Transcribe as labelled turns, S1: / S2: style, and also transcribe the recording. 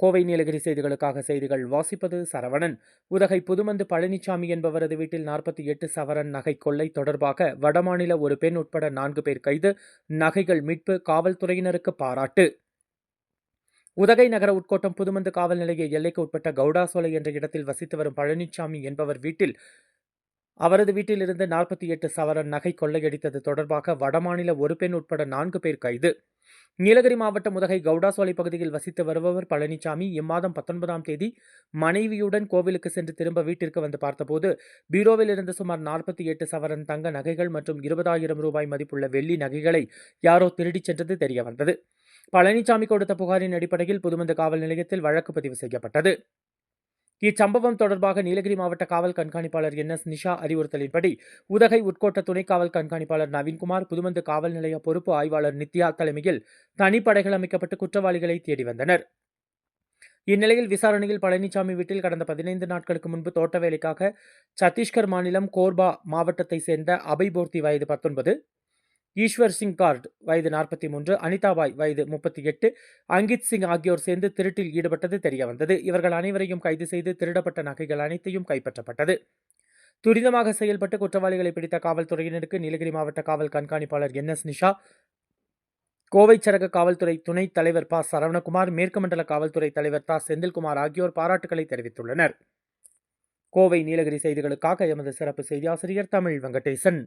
S1: கோவை நீலகிரி செய்திகளுக்காக செய்திகள் வாசிப்பது சரவணன். உதகை புதுமந்து பழனிசாமி என்பவரது வீட்டில் 48 சவரன் நகை கொள்ளை தொடர்பாக வடமாநில ஒரு பெண் உட்பட 4 பேர் கைது. நகைகள் மீட்பு, காவல்துறையினருக்கு பாராட்டு. உதகை நகர உட்கோட்டம் புதுமந்து காவல் நிலைய எல்லைக்கு உட்பட்ட கவுடாசோலை என்ற இடத்தில் வசித்து வரும் பழனிசாமி என்பவர் அவரது வீட்டில் இருந்து 48 சவரன் நகை கொள்ளையடித்தது தொடர்பாக வடமாநில ஒரு பெண் உட்பட 4 பேர் கைது. நீலகிரி மாவட்டம் உதகை கவுடாசோலை பகுதியில் வசித்து வருபவர் பழனிசாமி இம்மாதம் 19ஆம் தேதி மனைவியுடன் கோவிலுக்கு சென்று திரும்ப வீட்டிற்கு வந்து பார்த்தபோது பீரோவில் இருந்து சுமார் 48 சவரன் தங்க நகைகள் மற்றும் 20,000 ரூபாய் மதிப்புள்ள வெள்ளி நகைகளை யாரோ திருடிச் சென்றது தெரியவந்தது. பழனிசாமி கொடுத்த புகாரின் அடிப்படையில் புதுமந்து காவல் நிலையத்தில் வழக்கு பதிவு செய்யப்பட்டது. இச்சம்பவம் தொடர்பாக நீலகிரி மாவட்ட காவல் கண்காணிப்பாளர் NS நிஷா அறிவுறுத்தலின்படி உதகை உட்கோட்ட துணை காவல் கண்காணிப்பாளர் நவீன்குமார், புதுமந்து காவல் நிலைய பொறுப்பு ஆய்வாளர் நித்யா தலைமையில் தனிப்படைகள் அமைக்கப்பட்டு குற்றவாளிகளை தேடி வந்தனர். இந்நிலையில் விசாரணையில் பழனிசாமி வீட்டில் கடந்த 15 நாட்களுக்கு முன்பு தோட்ட வேலைக்காக சத்தீஸ்கர் மாநிலம் கோர்பா மாவட்டத்தை சேர்ந்த அபய்பூர்த்தி வயது 19, ஈஸ்வர் சிங் கார்ட் வயது 43, அனிதாபாய் வயது 38, அங்கித் சிங் ஆகியோர் சேர்ந்து திருட்டில் ஈடுபட்டது தெரியவந்தது. இவர்கள் அனைவரையும் கைது செய்து திருடப்பட்ட நகைகள் அனைத்தையும் கைப்பற்றப்பட்டது. துரிதமாக செயல்பட்டு குற்றவாளிகளை பிடித்த காவல்துறையினருக்கு நீலகிரி மாவட்ட காவல் கண்காணிப்பாளர் NS நிஷா, கோவை சரக காவல்துறை துணைத் தலைவர் ப சரவணகுமார், மேற்கு மண்டல காவல்துறை தலைவர் தா செந்தில்குமார் ஆகியோர் பாராட்டுகளை தெரிவித்துள்ளனர். கோவை நீலகிரி செய்திகளுக்காக எமது சிறப்பு செய்தி ஆசிரியர் தமிழ் வெங்கடேசன்.